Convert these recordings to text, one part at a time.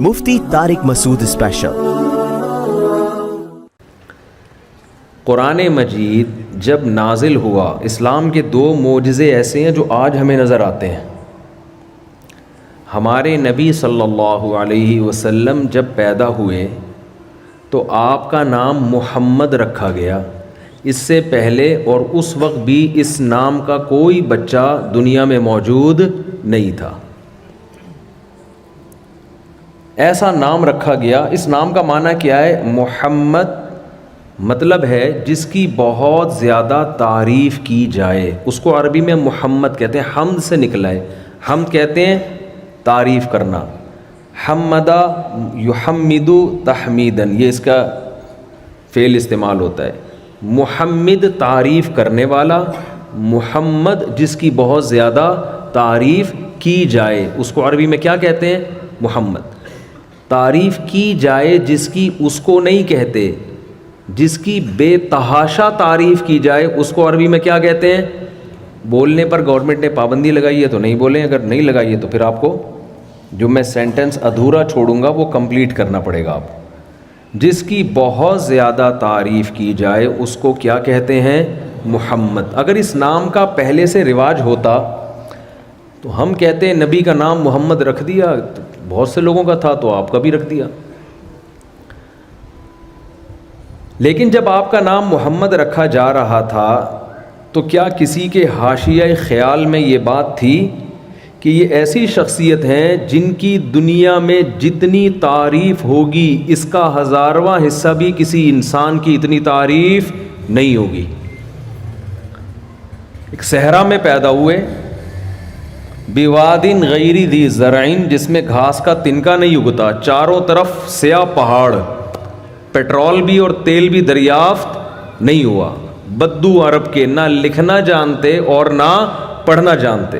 مفتی طارق مسعود special. قرآن مجید جب نازل ہوا، اسلام کے دو معجزے ایسے ہیں جو آج ہمیں نظر آتے ہیں۔ ہمارے نبی صلی اللہ علیہ وسلم جب پیدا ہوئے تو آپ کا نام محمد رکھا گیا۔ اس سے پہلے اور اس وقت بھی اس نام کا کوئی بچہ دنیا میں موجود نہیں تھا۔ ایسا نام رکھا گیا۔ اس نام کا معنی کیا ہے؟ محمد مطلب ہے جس کی بہت زیادہ تعریف کی جائے، اس کو عربی میں محمد کہتے ہیں۔ حمد سے نکلا ہے، حمد کہتے ہیں تعریف کرنا۔ حمدہ یحمد تحمیدن، یہ اس کا فعل استعمال ہوتا ہے۔ محمد تعریف کرنے والا، محمد جس کی بہت زیادہ تعریف کی جائے، اس کو عربی میں کیا کہتے ہیں؟ محمد۔ تعریف کی جائے جس کی، اس کو نہیں کہتے۔ جس کی بے تحاشا تعریف کی جائے اس کو عربی میں کیا کہتے ہیں؟ بولنے پر گورنمنٹ نے پابندی لگائی ہے تو نہیں بولیں، اگر نہیں لگائی ہے تو پھر آپ کو جو میں سینٹنس ادھورا چھوڑوں گا وہ کمپلیٹ کرنا پڑے گا آپ۔ جس کی بہت زیادہ تعریف کی جائے اس کو کیا کہتے ہیں؟ محمد۔ اگر اس نام کا پہلے سے رواج ہوتا تو ہم کہتے ہیں نبی کا نام محمد رکھ دیا، بہت سے لوگوں کا تھا تو آپ کا بھی رکھ دیا۔ لیکن جب آپ کا نام محمد رکھا جا رہا تھا تو کیا کسی کے حاشیہ خیال میں یہ بات تھی کہ یہ ایسی شخصیت ہیں جن کی دنیا میں جتنی تعریف ہوگی اس کا 1000واں حصہ بھی کسی انسان کی اتنی تعریف نہیں ہوگی؟ ایک صحرا میں پیدا ہوئے، بوادٍ غیر ذی زرع، جس میں گھاس کا تنکا نہیں اگتا، چاروں طرف سیاہ پہاڑ، پیٹرول بھی اور تیل بھی دریافت نہیں ہوا، بدو عرب کے، نہ لکھنا جانتے اور نہ پڑھنا جانتے۔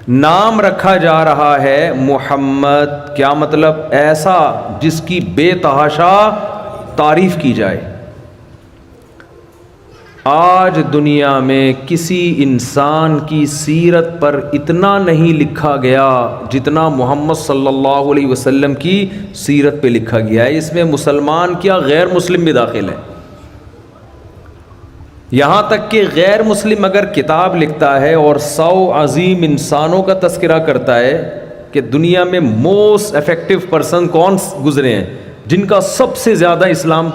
نام رکھا جا رہا ہے محمد، کیا مطلب؟ ایسا جس کی بے تحاشا تعریف کی جائے۔ آج دنیا میں کسی انسان کی سیرت پر اتنا نہیں لکھا گیا جتنا محمد صلی اللہ علیہ وسلم کی سیرت پہ لکھا گیا ہے۔ اس میں مسلمان کیا غیر مسلم بھی داخل ہے۔ یہاں تک کہ غیر مسلم اگر کتاب لکھتا ہے اور 100 عظیم انسانوں کا تذکرہ کرتا ہے کہ دنیا میں موسٹ افیکٹو پرسن کون گزرے ہیں جن کا سب سے زیادہ اسلام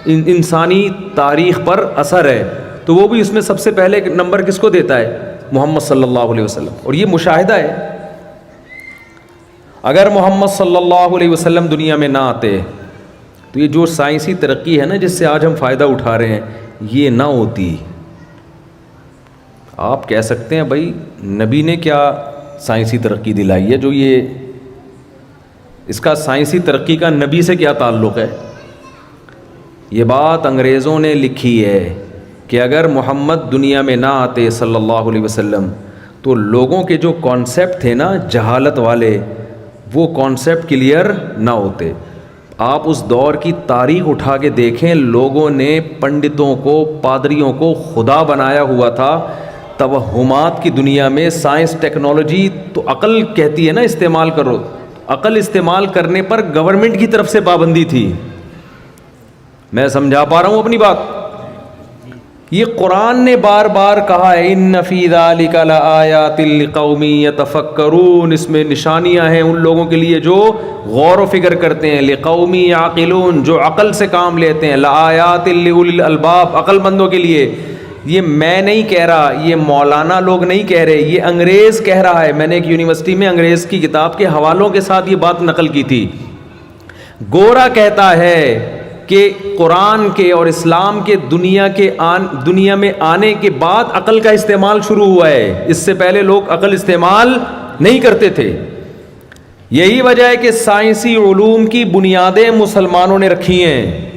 انسانی تاریخ پر اثر ہے، تو وہ بھی اس میں سب سے پہلے نمبر کس کو دیتا ہے؟ محمد صلی اللہ علیہ وسلم۔ اور یہ مشاہدہ ہے، اگر محمد صلی اللہ علیہ وسلم دنیا میں نہ آتے تو یہ جو سائنسی ترقی ہے نا جس سے آج ہم فائدہ اٹھا رہے ہیں، یہ نہ ہوتی۔ آپ کہہ سکتے ہیں بھائی نبی نے کیا سائنسی ترقی دلائی ہے جو یہ، اس کا سائنسی ترقی کا نبی سے کیا تعلق ہے؟ یہ بات انگریزوں نے لکھی ہے کہ اگر محمد دنیا میں نہ آتے صلی اللہ علیہ وسلم تو لوگوں کے جو کانسیپٹ تھے نا جہالت والے، وہ کانسیپٹ کلیئر نہ ہوتے۔ آپ اس دور کی تاریخ اٹھا کے دیکھیں، لوگوں نے پنڈتوں کو، پادریوں کو خدا بنایا ہوا تھا۔ توہمات کی دنیا میں سائنس ٹیکنالوجی تو عقل کہتی ہے نا استعمال کرو، عقل استعمال کرنے پر گورنمنٹ کی طرف سے پابندی تھی۔ میں سمجھا پا رہا ہوں اپنی بات؟ یہ قرآن نے بار بار کہا ہے ان فی ذلک لآیات لقوم یتفکرون، اس میں نشانیاں ہیں ان لوگوں کے لیے جو غور و فکر کرتے ہیں، لقوم یعقلون، جو عقل سے کام لیتے ہیں، لآیات لأولی الالباب، عقل مندوں کے لیے۔ یہ میں نہیں کہہ رہا، یہ مولانا لوگ نہیں کہہ رہے، یہ انگریز کہہ رہا ہے۔ میں نے ایک یونیورسٹی میں انگریز کی کتاب کے حوالوں کے ساتھ یہ بات نقل کی تھی۔ گورا کہتا ہے کہ قرآن کے اور اسلام کے دنیا میں آنے کے بعد عقل کا استعمال شروع ہوا ہے، اس سے پہلے لوگ عقل استعمال نہیں کرتے تھے۔ یہی وجہ ہے کہ سائنسی علوم کی بنیادیں مسلمانوں نے رکھی ہیں،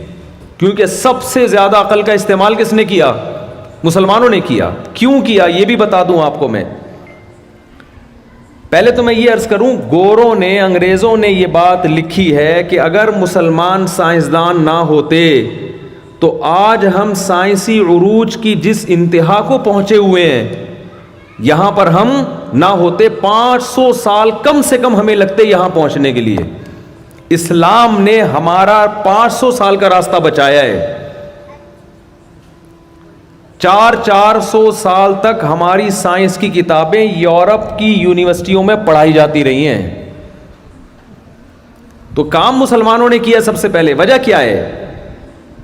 کیونکہ سب سے زیادہ عقل کا استعمال کس نے کیا؟ مسلمانوں نے کیا۔ کیوں کیا یہ بھی بتا دوں آپ کو میں۔ پہلے تو میں یہ عرض کروں، گوروں نے، انگریزوں نے یہ بات لکھی ہے کہ اگر مسلمان سائنسدان نہ ہوتے تو آج ہم سائنسی عروج کی جس انتہا کو پہنچے ہوئے ہیں یہاں پر ہم نہ ہوتے۔ 500 سال کم سے کم ہمیں لگتے یہاں پہنچنے کے لیے۔ اسلام نے ہمارا 500 سال کا راستہ بچایا ہے. 400 سال تک ہماری سائنس کی کتابیں یورپ کی یونیورسٹیوں میں پڑھائی جاتی رہی ہیں. تو کام مسلمانوں نے کیا سب سے پہلے. وجہ کیا ہے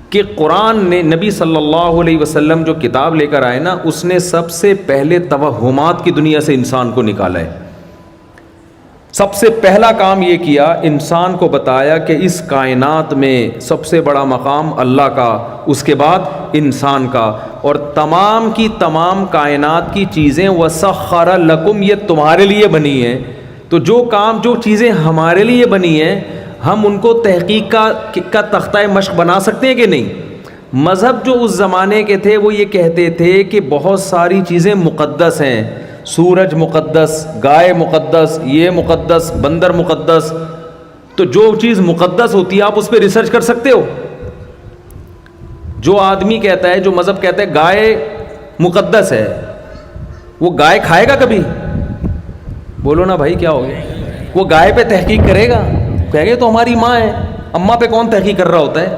کہ قرآن نے, نبی صلی اللہ علیہ وسلم جو کتاب لے کر آئے نا, اس نے سب سے پہلے توہمات کی دنیا سے انسان کو نکالا ہے. سب سے پہلا کام یہ کیا, انسان کو بتایا کہ اس کائنات میں سب سے بڑا مقام اللہ کا, اس کے بعد انسان کا, اور تمام کی تمام کائنات کی چیزیں وَسَخَّرَ لَكُمْ, یہ تمہارے لیے بنی ہیں. تو جو چیزیں ہمارے لیے بنی ہیں, ہم ان کو تحقیق کا تختہ مشق بنا سکتے ہیں کہ نہیں؟ مذہب جو اس زمانے کے تھے وہ یہ کہتے تھے کہ بہت ساری چیزیں مقدس ہیں, سورج مقدس, گائے مقدس, یہ مقدس, بندر مقدس. تو جو چیز مقدس ہوتی ہے آپ اس پہ ریسرچ کر سکتے ہو. جو آدمی کہتا ہے, جو مذہب کہتا ہے گائے مقدس ہے, وہ گائے کھائے گا کبھی؟ بولو نا بھائی, کیا ہو گیا؟ وہ گائے پہ تحقیق کرے گا؟ کہے گے تو ہماری ماں ہے, اماں پہ کون تحقیق کر رہا ہوتا ہے؟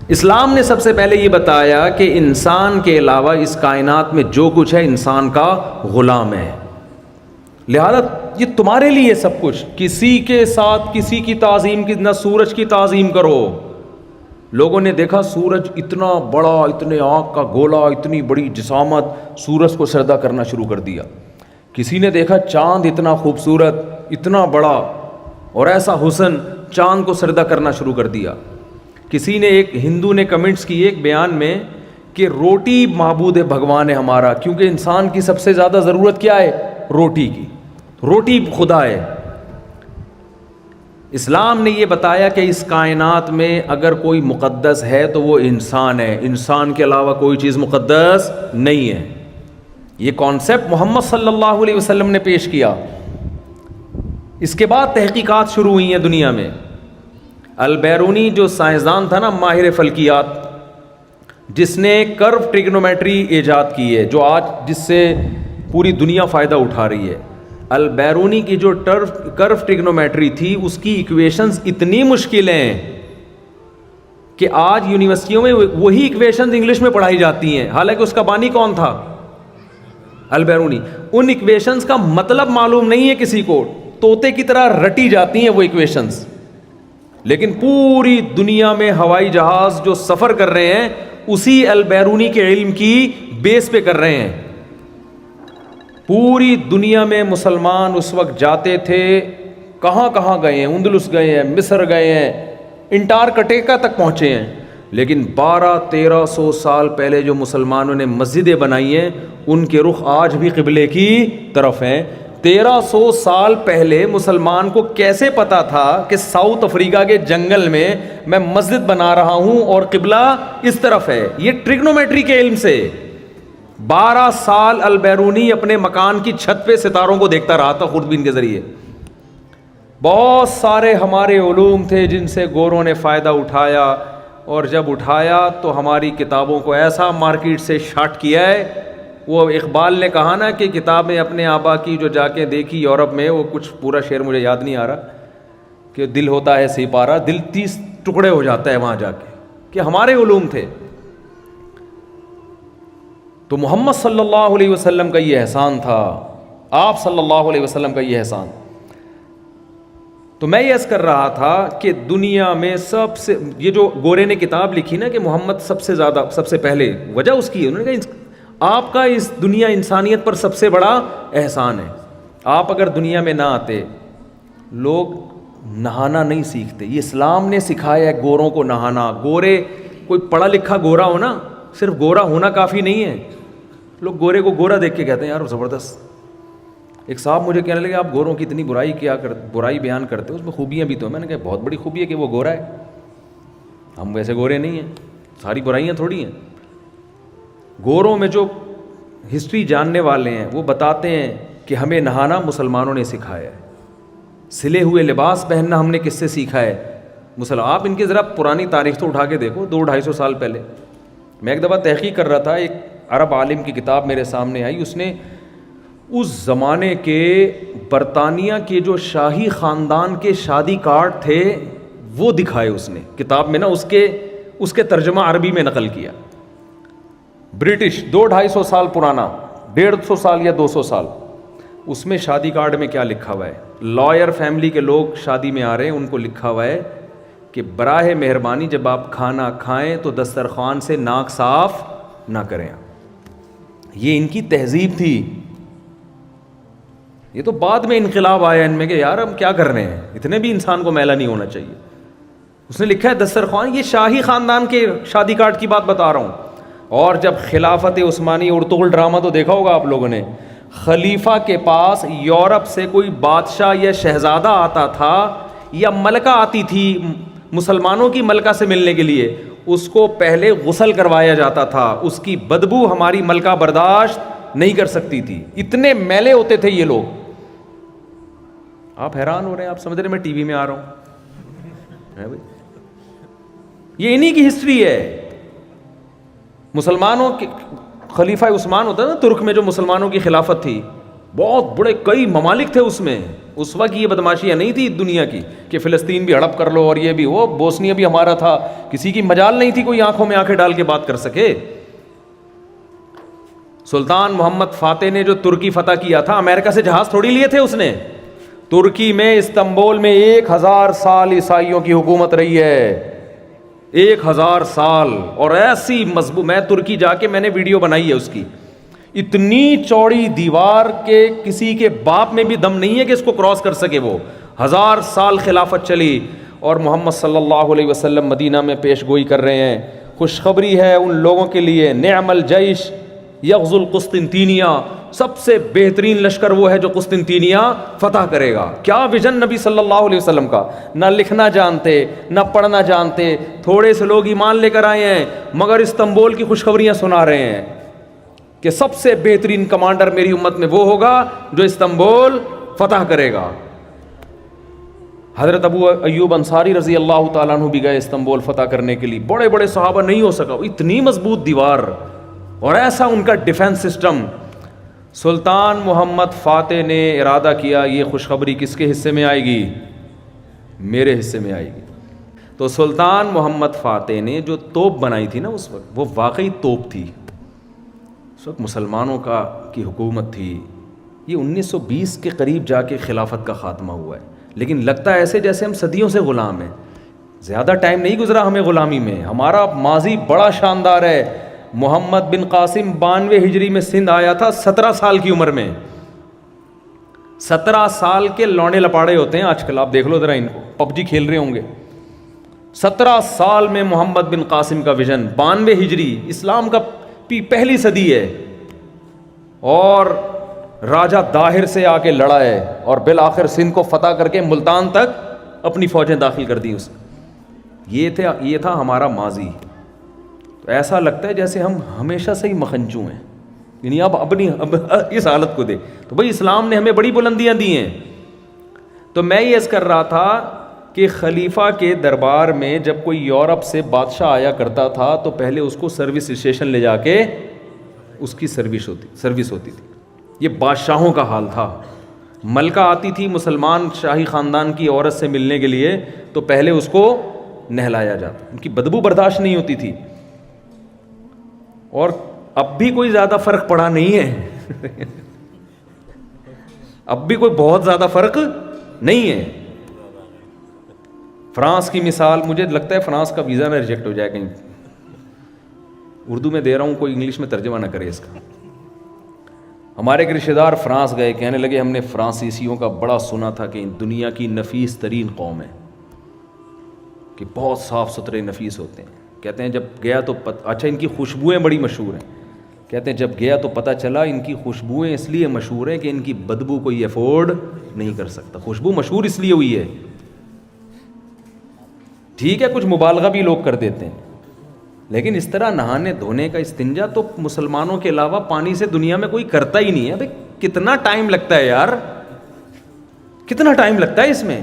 اسلام نے سب سے پہلے یہ بتایا کہ انسان کے علاوہ اس کائنات میں جو کچھ ہے انسان کا غلام ہے, لہذا یہ تمہارے لیے سب کچھ. کسی کے ساتھ کسی کی تعظیم کی, نہ سورج کی تعظیم کرو. لوگوں نے دیکھا سورج اتنا بڑا, اتنے آنکھ کا گولا, اتنی بڑی جسامت, سورج کو سجدہ کرنا شروع کر دیا. کسی نے دیکھا چاند اتنا خوبصورت, اتنا بڑا اور ایسا حسن, چاند کو سجدہ کرنا شروع کر دیا. کسی نے, ایک ہندو نے کمنٹس کی ایک بیان میں کہ روٹی معبود بھگوان ہے ہمارا, کیونکہ انسان کی سب سے زیادہ ضرورت کیا ہے؟ روٹی کی. روٹی خدا ہے. اسلام نے یہ بتایا کہ اس کائنات میں اگر کوئی مقدس ہے تو وہ انسان ہے, انسان کے علاوہ کوئی چیز مقدس نہیں ہے. یہ کانسیپٹ محمد صلی اللہ علیہ وسلم نے پیش کیا. اس کے بعد تحقیقات شروع ہوئی ہیں دنیا میں. البیرونی جو سائنسدان تھا نا, ماہر فلکیات, جس نے کرو ٹریگنومیٹری ایجاد کی ہے, جو آج جس سے پوری دنیا فائدہ اٹھا رہی ہے. البیرونی کی جو کرو ٹریگنومیٹری تھی, اس کی ایکویشنز اتنی مشکل ہیں کہ آج یونیورسٹیوں میں وہی ایکویشنز انگلش میں پڑھائی جاتی ہیں, حالانکہ اس کا بانی کون تھا؟ البیرونی. ان ایکویشنز کا مطلب معلوم نہیں ہے کسی کو, طوطے کی طرح رٹی جاتی ہیں وہ ایکویشنز, لیکن پوری دنیا میں ہوائی جہاز جو سفر کر رہے ہیں اسی البیرونی کے علم کی بیس پہ کر رہے ہیں. پوری دنیا میں مسلمان اس وقت جاتے تھے, کہاں کہاں گئے ہیں, اندلس گئے ہیں, مصر گئے ہیں, انٹارکٹیکا تک پہنچے ہیں. لیکن 1200-1300 سال پہلے جو مسلمانوں نے مسجدیں بنائی ہیں ان کے رخ آج بھی قبلے کی طرف ہیں. 1300 سال پہلے مسلمان کو کیسے پتا تھا کہ ساؤتھ افریقہ کے جنگل میں میں مسجد بنا رہا ہوں اور قبلہ اس طرف ہے؟ یہ ٹریگنومیٹری کے علم سے. 12 سال البیرونی اپنے مکان کی چھت پہ ستاروں کو دیکھتا رہا تھا خوردبین کے ذریعے. بہت سارے ہمارے علوم تھے جن سے گوروں نے فائدہ اٹھایا, اور جب اٹھایا تو ہماری کتابوں کو ایسا مارکیٹ سے شارٹ کیا ہے. وہ اقبال نے کہا نا کہ کتابیں اپنے آبا کی جو جا کے دیکھی یورپ میں, وہ کچھ پورا شعر مجھے یاد نہیں آ رہا, کہ دل ہوتا ہے سپارہ, دل 30 ٹکڑے ہو جاتا ہے وہاں جا کے, کہ ہمارے علوم تھے. تو محمد صلی اللہ علیہ وسلم کا یہ احسان تھا, آپ صلی اللہ علیہ وسلم کا یہ احسان. تو میں یہ عرض کر رہا تھا کہ دنیا میں سب سے, یہ جو گورے نے کتاب لکھی نا کہ محمد سب سے زیادہ, سب سے پہلے, وجہ اس کی ہے, انہوں نے کہا آپ کا اس دنیا انسانیت پر سب سے بڑا احسان ہے. آپ اگر دنیا میں نہ آتے, لوگ نہانا نہیں سیکھتے. یہ اسلام نے سکھایا ہے گوروں کو نہانا. گورے, کوئی پڑھا لکھا گورا ہونا, صرف گورا ہونا کافی نہیں ہے. لوگ گورے کو گورا دیکھ کے کہتے ہیں یار زبردست. ایک صاحب مجھے کہنے لگے آپ گوروں کی اتنی برائی بیان کرتے ہو, اس میں خوبیاں بھی تو ہیں. میں نے کہا بہت بڑی خوبی ہے کہ وہ گورا ہے, ہم ویسے گورے نہیں ہیں, ساری برائیاں تھوڑی ہیں. گوروں میں جو ہسٹری جاننے والے ہیں وہ بتاتے ہیں کہ ہمیں نہانا مسلمانوں نے سکھایا ہے, سلے ہوئے لباس پہننا ہم نے کس سے سیکھا ہے؟ آپ ان کی ذرا پرانی تاریخ تو اٹھا کے دیکھو, 200-250 سال پہلے. میں ایک دفعہ تحقیق کر رہا تھا, ایک عرب عالم کی کتاب میرے سامنے آئی, اس نے اس زمانے کے برطانیہ کے جو شاہی خاندان کے شادی کارڈ تھے وہ دکھائے اس نے کتاب میں نا، اس کے ترجمہ عربی میں نقل کیا. برٹش 200-250 سال پرانا، 150 سال یا 200 سال. اس میں شادی کارڈ میں کیا لکھا ہوا ہے؟ لائر فیملی کے لوگ شادی میں آ رہے ہیں، ان کو لکھا ہوا ہے کہ براہ مہربانی جب آپ کھانا کھائیں تو دسترخوان سے ناک صاف نہ کریں. یہ ان کی تہذیب تھی. یہ تو بعد میں انقلاب آیا ان میں کہ یار ہم کیا کر رہے ہیں، اتنے بھی انسان کو میلا نہیں ہونا چاہیے. اس نے لکھا ہے دسترخوان، یہ شاہی خاندان کے شادی کارڈ کی بات بتا رہا ہوں. اور جب خلافت عثمانی، ارطغرل ڈرامہ تو دیکھا ہوگا آپ لوگوں نے، خلیفہ کے پاس یورپ سے کوئی بادشاہ یا شہزادہ آتا تھا یا ملکہ آتی تھی مسلمانوں کی ملکہ سے ملنے کے لیے، اس کو پہلے غسل کروایا جاتا تھا. اس کی بدبو ہماری ملکہ برداشت نہیں کر سکتی تھی، اتنے میلے ہوتے تھے یہ لوگ. آپ حیران ہو رہے ہیں، آپ سمجھ رہے ہیں میں ٹی وی میں آ رہا ہوں؟ یہ انہی کی ہسٹری ہے. مسلمانوں کے خلیفہ عثمان ہوتا ہے نا ترک میں، جو مسلمانوں کی خلافت تھی، بہت بڑے کئی ممالک تھے اس میں. اس وقت یہ بدماشیاں نہیں تھی دنیا کی کہ فلسطین بھی ہڑپ کر لو اور یہ بھی، وہ بوسنیا بھی ہمارا تھا. کسی کی مجال نہیں تھی کوئی آنکھوں میں آنکھیں ڈال کے بات کر سکے. سلطان محمد فاتح نے جو ترکی فتح کیا تھا، امریکہ سے جہاز تھوڑی لیے تھے اس نے. ترکی میں استنبول میں 1000 سال عیسائیوں کی حکومت رہی ہے، 1000 سال. اور ایسی مضبوط، میں ترکی جا کے میں نے ویڈیو بنائی ہے اس کی، اتنی چوڑی دیوار کے کسی کے باپ میں بھی دم نہیں ہے کہ اس کو کراس کر سکے. وہ 1000 سال خلافت چلی. اور محمد صلی اللہ علیہ وسلم مدینہ میں پیش گوئی کر رہے ہیں، خوشخبری ہے ان لوگوں کے لیے، نعم الجیش یغزو القسطنطینیہ، سب سے بہترین لشکر وہ ہے جو قسطنطینیہ فتح کرے گا. کیا ویژن نبی صلی اللہ علیہ وسلم کا، نہ لکھنا جانتے نہ پڑھنا جانتے، تھوڑے سے لوگ ایمان لے کر آئے ہیں مگر استنبول کی خوشخبریاں سنا رہے ہیں کہ سب سے بہترین کمانڈر میری امت میں وہ ہوگا جو استنبول فتح کرے گا. حضرت ابو ایوب انصاری رضی اللہ تعالیٰ عنہ بھی گئے استنبول فتح کرنے کے لیے. بڑے بڑے صحابہ، نہیں ہو سکا، اتنی مضبوط دیوار اور ایسا ان کا ڈیفنس سسٹم. سلطان محمد فاتح نے ارادہ کیا یہ خوشخبری کس کے حصے میں آئے گی؟ میرے حصے میں آئے گی. تو سلطان محمد فاتح نے جو توپ بنائی تھی نا اس وقت، وہ واقعی توپ تھی. اس وقت مسلمانوں کی حکومت تھی. یہ 1920 کے قریب جا کے خلافت کا خاتمہ ہوا ہے. لیکن لگتا ہے ایسے جیسے ہم صدیوں سے غلام ہیں. زیادہ ٹائم نہیں گزرا ہمیں غلامی میں، ہمارا ماضی بڑا شاندار ہے. محمد بن قاسم 92 ہجری میں سندھ آیا تھا 17 سال کی عمر میں. 17 سال کے لونے لپاڑے ہوتے ہیں آج کل، آپ دیکھ لو ذرا ان کو، پب جی کھیل رہے ہوں گے. 17 سال میں محمد بن قاسم کا ویژن، 92 ہجری، اسلام کا پہلی صدی ہے. اور راجہ داہر سے آ کے لڑا ہے اور بالآخر سندھ کو فتح کر کے ملتان تک اپنی فوجیں داخل کر دی اس. یہ تھا ہمارا ماضی. تو ایسا لگتا ہے جیسے ہم ہمیشہ سے ہی مخنچو ہیں، یعنی اب اس حالت کو دے. تو بھائی اسلام نے ہمیں بڑی بلندیاں دی ہیں. تو میں یہ عرض کر رہا تھا کہ خلیفہ کے دربار میں جب کوئی یورپ سے بادشاہ آیا کرتا تھا تو پہلے اس کو سروس اسٹیشن لے جا کے اس کی سروس ہوتی تھی. یہ بادشاہوں کا حال تھا. ملکہ آتی تھی مسلمان شاہی خاندان کی عورت سے ملنے کے لیے تو پہلے اس کو نہلایا جاتا، ان کی بدبو برداشت نہیں ہوتی تھی. اور اب بھی کوئی زیادہ فرق پڑا نہیں ہے اب بھی کوئی بہت زیادہ فرق نہیں ہے. فرانس کی مثال، مجھے لگتا ہے فرانس کا ویزا نہ ریجیکٹ ہو جائے کہیں. اردو میں دے رہا ہوں، کوئی انگلش میں ترجمہ نہ کرے اس کا. ہمارے ایک رشتہ دار فرانس گئے، کہنے لگے ہم نے فرانسیسیوں کا بڑا سنا تھا کہ دنیا کی نفیس ترین قوم ہے، کہ بہت صاف ستھرے نفیس ہوتے ہیں. کہتے ہیں جب گیا تو اچھا ان کی خوشبوئیں بڑی مشہور ہیں. کہتے ہیں جب گیا تو پتہ چلا ان کی خوشبوئیں اس لیے مشہور ہیں کہ ان کی بدبو کوئی افورڈ نہیں کر سکتا. خوشبو مشہور اس لیے ہوئی ہے. ٹھیک ہے کچھ مبالغہ بھی لوگ کر دیتے ہیں، لیکن اس طرح نہانے دھونے کا استنجا تو مسلمانوں کے علاوہ پانی سے دنیا میں کوئی کرتا ہی نہیں ہے. بھائی کتنا ٹائم لگتا ہے یار، کتنا ٹائم لگتا ہے اس میں.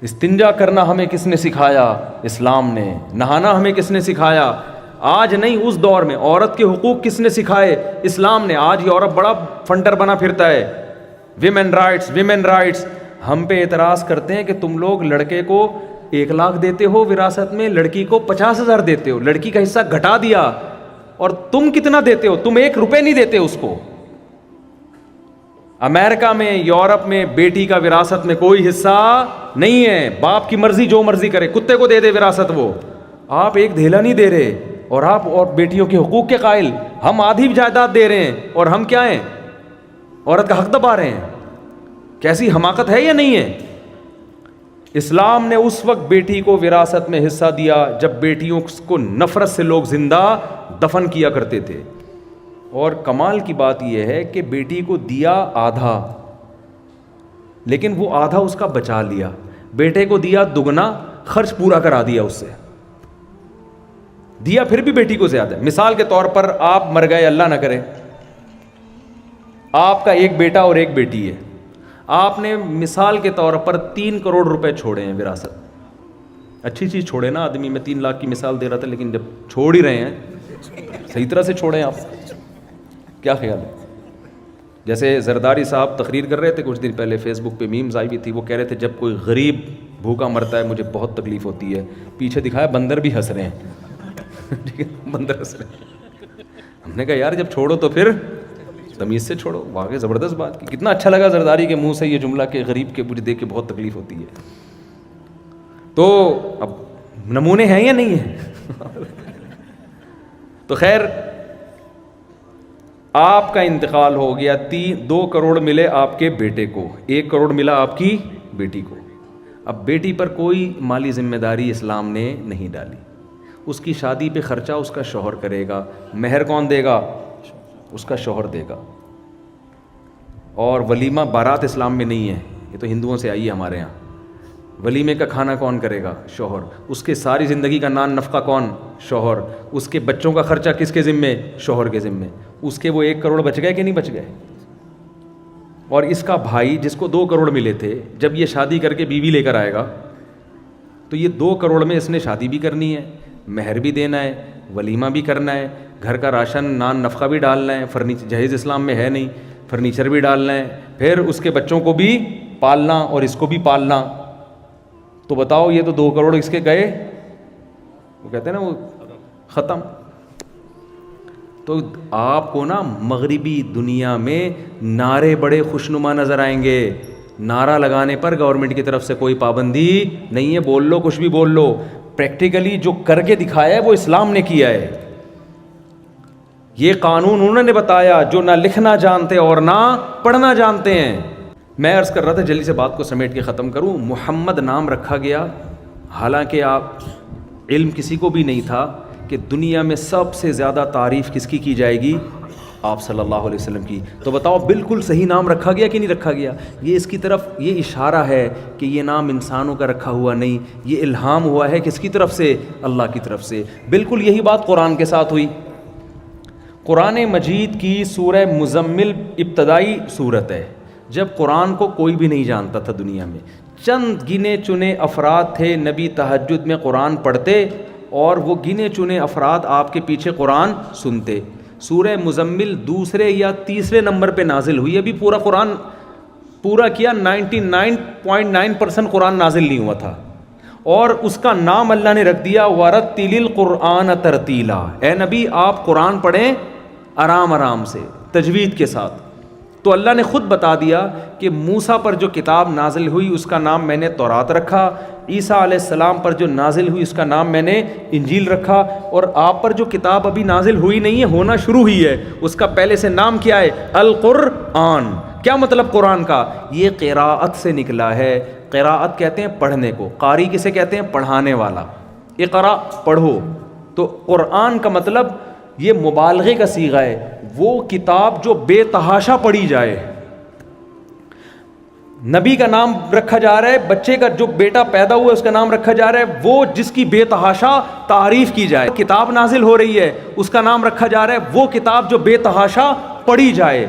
استنجا کرنا ہمیں کس نے سکھایا؟ اسلام نے. نہانا ہمیں کس نے سکھایا؟ آج نہیں اس دور میں عورت کے حقوق کس نے سکھائے؟ اسلام نے. آج یورپ بڑا فنڈر بنا پھرتا ہے, ویمن رائٹس ویمن رائٹس. ہم پہ اعتراض کرتے ہیں کہ تم لوگ لڑکے کو 1 لاکھ دیتے ہو وراثت میں, لڑکی کو 50,000 دیتے ہو, لڑکی کا حصہ گھٹا دیا. اور تم کتنا دیتے ہو؟ تم 1 روپے نہیں دیتے اس کو. امریکہ میں, یورپ میں بیٹی کا وراثت میں کوئی حصہ نہیں ہے. باپ کی مرضی جو مرضی کرے, کتے کو دے دے وراثت وہ. آپ 1 دھیلا نہیں دے رہے, اور آپ اور بیٹیوں کے حقوق کے قائل. ہم آدھی جائیداد دے رہے ہیں, اور ہم کیا ہیں؟ عورت کا حق دبا رہے ہیں. کیسی حماقت ہے یا نہیں ہے؟ اسلام نے اس وقت بیٹی کو وراثت میں حصہ دیا جب بیٹیوں کو نفرت سے لوگ زندہ دفن کیا کرتے تھے. اور کمال کی بات یہ ہے کہ بیٹی کو دیا آدھا, لیکن وہ آدھا اس کا بچا لیا. بیٹے کو دیا دگنا, خرچ پورا کرا دیا اس سے. دیا پھر بھی بیٹی کو زیادہ. مثال کے طور پر آپ مر گئے, اللہ نہ کرے, آپ کا 1 بیٹا اور 1 بیٹی ہے. آپ نے مثال کے طور پر 3 کروڑ روپے چھوڑے ہیں وراثت. اچھی چیز چھوڑے نا آدمی, میں 3 لاکھ کی مثال دے رہا تھا, لیکن جب چھوڑ ہی رہے ہیں صحیح طرح سے چھوڑیں. آپ کیا خیال ہے؟ جیسے زرداری صاحب تقریر کر رہے تھے کچھ دن پہلے, فیس بک پہ میمز آئی ہوئی تھی, وہ کہہ رہے تھے جب کوئی غریب بھوکا مرتا ہے مجھے بہت تکلیف ہوتی ہے. پیچھے دکھایا بندر بھی ہنس رہے ہیں. بندر ہنس رہے ہیں. ہم نے کہا یار جب چھوڑو تو پھر تمیز سے چھوڑو. واقعی زبردست بات کی. کتنا اچھا لگا زرداری کے منہ سے یہ جملہ کہ غریب کے مجھے دیکھ کے بہت تکلیف ہوتی ہے. تو اب نمونے ہیں یا نہیں ہیں؟ تو خیر, آپ کا انتقال ہو گیا, 2 کروڑ ملے آپ کے بیٹے کو, 1 کروڑ ملا آپ کی بیٹی کو. اب بیٹی پر کوئی مالی ذمہ داری اسلام نے نہیں ڈالی. اس کی شادی پہ خرچہ اس کا شوہر کرے گا. مہر کون دے گا؟ اس کا شوہر دے گا. اور ولیمہ بارات اسلام میں نہیں ہے, یہ تو ہندوؤں سے آئی ہے ہمارے یہاں. ولیمے کا کھانا کون کرے گا؟ شوہر. اس کے ساری زندگی کا نان نفقہ کون؟ شوہر. اس کے بچوں کا خرچہ کس کے ذمے؟ شوہر کے ذمے. اس کے وہ 1 کروڑ بچ گئے کہ نہیں بچ گئے؟ اور اس کا بھائی جس کو 2 کروڑ ملے تھے, جب یہ شادی کر کے بیوی لے کر آئے گا تو یہ 2 کروڑ میں اس نے شادی بھی کرنی ہے, مہر بھی دینا ہے, ولیمہ بھی کرنا ہے, گھر کا راشن نان نفقہ بھی ڈالنا ہے, فرنیچر جہیز اسلام میں ہے نہیں, فرنیچر بھی ڈالنا ہے, پھر اس کے بچوں کو بھی پالنا اور اس کو بھی پالنا. تو بتاؤ یہ تو 2 کروڑ اس کے گئے, وہ کہتے ہیں نا وہ ختم. تو آپ کو نا مغربی دنیا میں نعرے بڑے خوشنما نظر آئیں گے. نعرہ لگانے پر گورنمنٹ کی طرف سے کوئی پابندی نہیں ہے, بول لو کچھ بھی بول لو. پریکٹیکلی جو کر کے دکھایا ہے وہ اسلام نے کیا ہے. یہ قانون انہوں نے بتایا جو نہ لکھنا جانتے اور نہ پڑھنا جانتے ہیں. میں عرض کر رہا تھا, جلدی سے بات کو سمیٹ کے ختم کروں. محمد نام رکھا گیا, حالانکہ آپ علم کسی کو بھی نہیں تھا کہ دنیا میں سب سے زیادہ تعریف کس کی جائے گی؟ آپ صلی اللہ علیہ وسلم کی. تو بتاؤ بالکل صحیح نام رکھا گیا کہ نہیں رکھا گیا؟ یہ اس کی طرف یہ اشارہ ہے کہ یہ نام انسانوں کا رکھا ہوا نہیں, یہ الہام ہوا ہے کس کی طرف سے؟ اللہ کی طرف سے. بالکل یہی بات قرآن کے ساتھ ہوئی. قرآن مجید کی سورہ مزمل ابتدائی صورت ہے, جب قرآن کو کوئی بھی نہیں جانتا تھا دنیا میں. چند گنے چنے افراد تھے نبی تہجد میں قرآن پڑھتے, اور وہ گنے چنے افراد آپ کے پیچھے قرآن سنتے. سورہ مزمل 2 یا 3 نمبر پہ نازل ہوئی. ابھی پورا قرآن پورا کیا 99.9% قرآن نازل نہیں ہوا تھا, اور اس کا نام اللہ نے رکھ دیا وَرَتِّلِ الْقُرْآنَ تَرْتِیلًا. اے نبی آپ قرآن پڑھیں آرام آرام سے, تجوید کے ساتھ. تو اللہ نے خود بتا دیا کہ موسیٰ پر جو کتاب نازل ہوئی اس کا نام میں نے تورات رکھا, عیسیٰ علیہ السلام پر جو نازل ہوئی اس کا نام میں نے انجیل رکھا, اور آپ پر جو کتاب ابھی نازل ہوئی نہیں ہے, ہونا شروع ہوئی ہے, اس کا پہلے سے نام کیا ہے؟ القرآن. کیا مطلب قرآن کا؟ یہ قراءت سے نکلا ہے. قراءت کہتے ہیں پڑھنے کو, قاری کسے کہتے ہیں؟ پڑھانے والا. اقرا پڑھو. تو قرآن کا مطلب یہ مبالغے کا صیغہ ہے, وہ کتاب جو بے تحاشا پڑھی جائے. نبی کا نام رکھا جا رہا ہے, بچے کا جو بیٹا پیدا ہوا ہے اس کا نام رکھا جا رہا ہے, وہ جس کی بے تحاشا تعریف کی جائے. کتاب نازل ہو رہی ہے اس کا نام رکھا جا رہا ہے وہ کتاب جو بے تحاشا پڑھی جائے.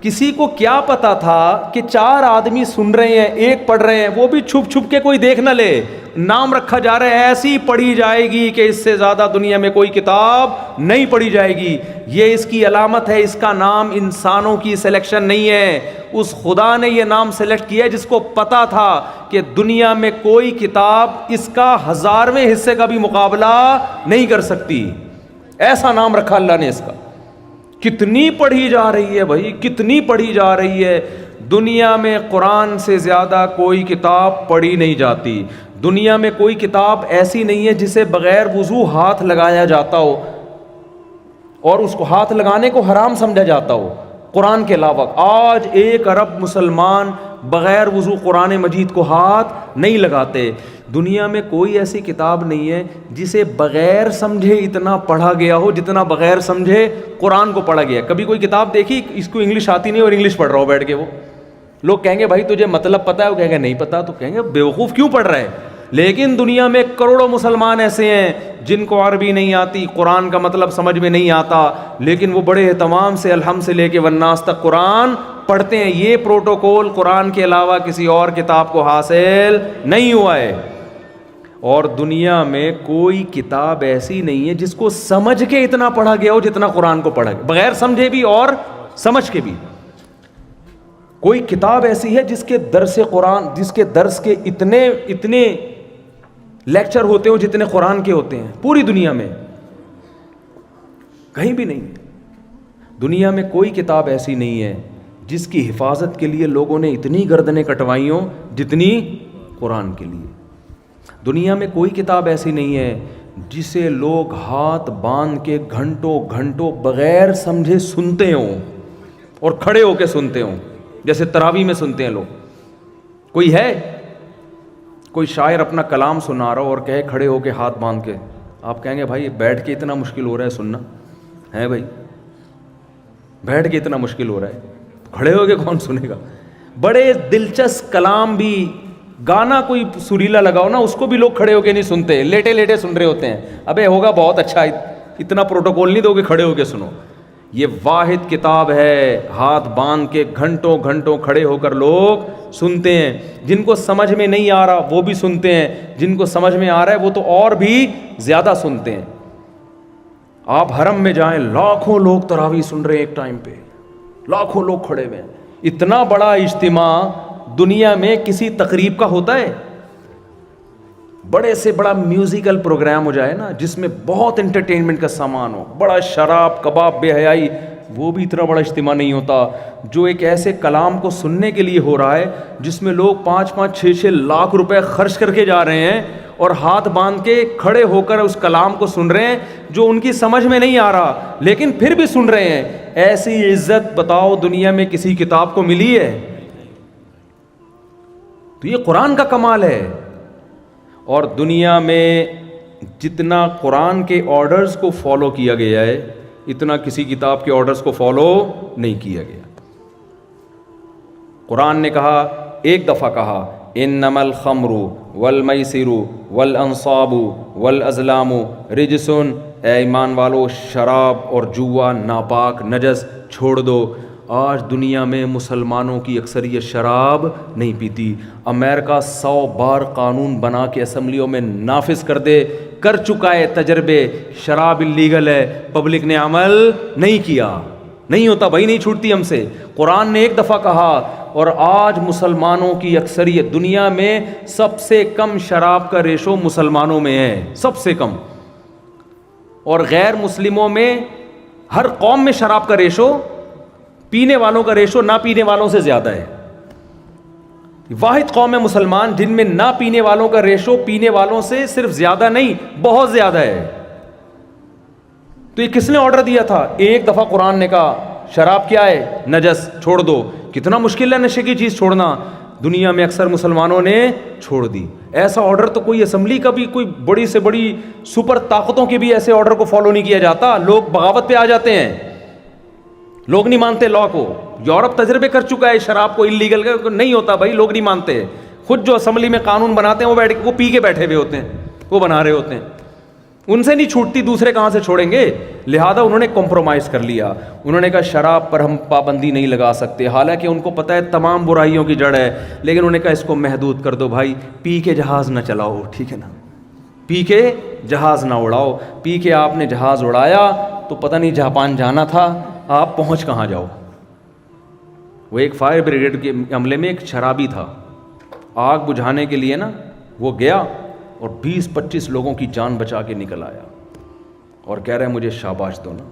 کسی کو کیا پتا تھا کہ 4 آدمی سن رہے ہیں، ایک پڑھ رہے ہیں، وہ بھی چھپ چھپ کے کوئی دیکھ نہ لے، نام رکھا جا رہا ہے، ایسی پڑھی جائے گی کہ اس سے زیادہ دنیا میں کوئی کتاب نہیں پڑھی جائے گی. یہ اس کی علامت ہے. اس کا نام انسانوں کی سلیکشن نہیں ہے، اس خدا نے یہ نام سلیکٹ کیا جس کو پتا تھا کہ دنیا میں کوئی کتاب اس کا 1000ویں حصے کا بھی مقابلہ نہیں کر سکتی. ایسا نام رکھا اللہ نے اس کا. کتنی پڑھی جا رہی ہے بھائی، کتنی پڑھی جا رہی ہے. دنیا میں قرآن سے زیادہ کوئی کتاب پڑھی نہیں جاتی. دنیا میں کوئی کتاب ایسی نہیں ہے جسے بغیر وضو ہاتھ لگایا جاتا ہو اور اس کو ہاتھ لگانے کو حرام سمجھا جاتا ہو قرآن کے علاوہ. آج 1 ارب مسلمان بغیر وضو قرآن مجید کو ہاتھ نہیں لگاتے. دنیا میں کوئی ایسی کتاب نہیں ہے جسے بغیر سمجھے اتنا پڑھا گیا ہو جتنا بغیر سمجھے قرآن کو پڑھا گیا. کبھی کوئی کتاب دیکھی اس کو انگلش آتی نہیں اور انگلش پڑھ رہا ہو بیٹھ کے؟ وہ لوگ کہیں گے بھائی تجھے مطلب پتہ ہے، وہ کہیں گے نہیں پتہ، تو کہیں گے بیوقوف کیوں پڑھ رہا ہے. لیکن دنیا میں کروڑوں مسلمان ایسے ہیں جن کو عربی نہیں آتی، قرآن کا مطلب سمجھ میں نہیں آتا، لیکن وہ بڑے اہتمام سے الحمد سے لے کے والناس تک قرآن پڑھتے ہیں. یہ پروٹوکول قرآن کے علاوہ کسی اور کتاب کو حاصل نہیں ہوا ہے. اور دنیا میں کوئی کتاب ایسی نہیں ہے جس کو سمجھ کے اتنا پڑھا گیا ہو جتنا قرآن کو پڑھا گیا، بغیر سمجھے بھی اور سمجھ کے بھی. کوئی کتاب ایسی ہے جس کے درس قرآن، جس کے درس کے اتنے لیکچر ہوتے ہو جتنے قرآن کے ہوتے ہیں پوری دنیا میں؟ کہیں بھی نہیں. دنیا میں کوئی کتاب ایسی نہیں ہے جس کی حفاظت کے لیے لوگوں نے اتنی گردنیں کٹوائی ہوں جتنی قرآن کے لیے. دنیا میں کوئی کتاب ایسی نہیں ہے جسے لوگ ہاتھ باندھ کے گھنٹوں گھنٹوں بغیر سمجھے سنتے ہوں اور کھڑے ہو کے سنتے ہوں جیسے تراویح میں سنتے ہیں لوگ. کوئی ہے؟ کوئی شاعر اپنا کلام سنا رہا ہو اور کہے کھڑے ہو کے ہاتھ باندھ کے، آپ کہیں گے بھائی بیٹھ کے اتنا مشکل ہو رہا ہے سننا ہے؟ بھائی بیٹھ کے اتنا مشکل ہو رہا ہے، کھڑے ہو کے کون سنے گا؟ بڑے دلچسپ کلام بھی، گانا کوئی سریلا لگاؤ نا، اس کو بھی لوگ کھڑے ہو کے نہیں سنتے، لیٹے لیٹے سن رہے ہوتے ہیں. ابے ہوگا بہت اچھا، اتنا پروٹوکول نہیں دو کہ کھڑے ہو کے سنو. یہ واحد کتاب ہے ہاتھ باندھ کے گھنٹوں گھنٹوں کھڑے ہو کر لوگ سنتے ہیں. جن کو سمجھ میں نہیں آ رہا وہ بھی سنتے ہیں، جن کو سمجھ میں آ رہا ہے وہ تو اور بھی زیادہ سنتے ہیں. آپ حرم میں جائیں، لاکھوں لوگ تراویح سن رہے ہیں ایک ٹائم پہ، لاکھوں لوگ کھڑے ہوئے ہیں. اتنا بڑا اجتماع دنیا میں کسی تقریب کا ہوتا ہے؟ بڑے سے بڑا میوزیکل پروگرام ہو جائے نا جس میں بہت انٹرٹینمنٹ کا سامان ہو، بڑا شراب کباب بے حیائی، وہ بھی اتنا بڑا اجتماع نہیں ہوتا جو ایک ایسے کلام کو سننے کے لیے ہو رہا ہے جس میں لوگ 5-5 6-6 لاکھ روپے خرچ کر کے جا رہے ہیں اور ہاتھ باندھ کے کھڑے ہو کر اس کلام کو سن رہے ہیں جو ان کی سمجھ میں نہیں آ رہا لیکن پھر بھی سن رہے ہیں. ایسی عزت بتاؤ دنیا میں کسی کتاب کو ملی ہے؟ تو یہ قرآن کا کمال ہے. اور دنیا میں جتنا قرآن کے آرڈرز کو فالو کیا گیا ہے اتنا کسی کتاب کے آرڈرز کو فالو نہیں کیا گیا. قرآن نے کہا، ایک دفعہ کہا، انما الخمر والمیسر والانصاب والازلام رجس، اے ایمان والو شراب اور جوا ناپاک نجس چھوڑ دو. آج دنیا میں مسلمانوں کی اکثریت شراب نہیں پیتی. امریکہ 100 بار قانون بنا کے اسمبلیوں میں نافذ کر چکا ہے تجربے، شراب اللیگل ہے، پبلک نے عمل نہیں کیا. نہیں ہوتا بھائی، نہیں چھوٹتی ہم سے. قرآن نے ایک دفعہ کہا اور آج مسلمانوں کی اکثریت، دنیا میں سب سے کم شراب کا ریشو مسلمانوں میں ہے، سب سے کم. اور غیر مسلموں میں ہر قوم میں شراب کا ریشو، پینے والوں کا ریشو نہ پینے والوں سے زیادہ ہے. واحد قوم ہے مسلمان جن میں نہ پینے والوں کا ریشو پینے والوں سے صرف زیادہ نہیں، بہت زیادہ ہے. تو یہ کس نے آرڈر دیا تھا؟ ایک دفعہ قرآن نے کہا شراب کیا ہے؟ نجس، چھوڑ دو. کتنا مشکل ہے نشے کی چیز چھوڑنا، دنیا میں اکثر مسلمانوں نے چھوڑ دی. ایسا آرڈر تو کوئی اسمبلی کا بھی، کوئی بڑی سے بڑی سپر طاقتوں کے بھی ایسے آرڈر کو فالو نہیں کیا جاتا. لوگ بغاوت پہ آ جاتے ہیں، لوگ نہیں مانتے لا کو. یورپ تجربے کر چکا ہے شراب کو انلیگل کا، نہیں ہوتا بھائی، لوگ نہیں مانتے. خود جو اسمبلی میں قانون بناتے ہیں وہ بیٹھ کے وہ پی کے بیٹھے ہوئے ہوتے ہیں، وہ بنا رہے ہوتے ہیں. ان سے نہیں چھوٹتی, دوسرے کہاں سے چھوڑیں گے. لہذا انہوں نے کمپرومائز کر لیا. انہوں نے کہا شراب پر ہم پابندی نہیں لگا سکتے, حالانکہ ان کو پتہ ہے تمام برائیوں کی جڑ ہے, لیکن انہوں نے کہا اس کو محدود کر دو بھائی, پی کے جہاز نہ چلاؤ, ٹھیک ہے نا, پی کے جہاز نہ اڑاؤ. پی کے آپ نے جہاز اڑایا تو پتہ نہیں جاپان جانا تھا, آپ پہنچ کہاں جاؤ. وہ ایک فائر بریگیڈ کے عملے میں ایک شرابی تھا, آگ بجھانے کے لیے نا وہ گیا اور 20-25 لوگوں کی جان بچا کے نکل آیا, اور کہہ رہا ہے مجھے شاباش دو نا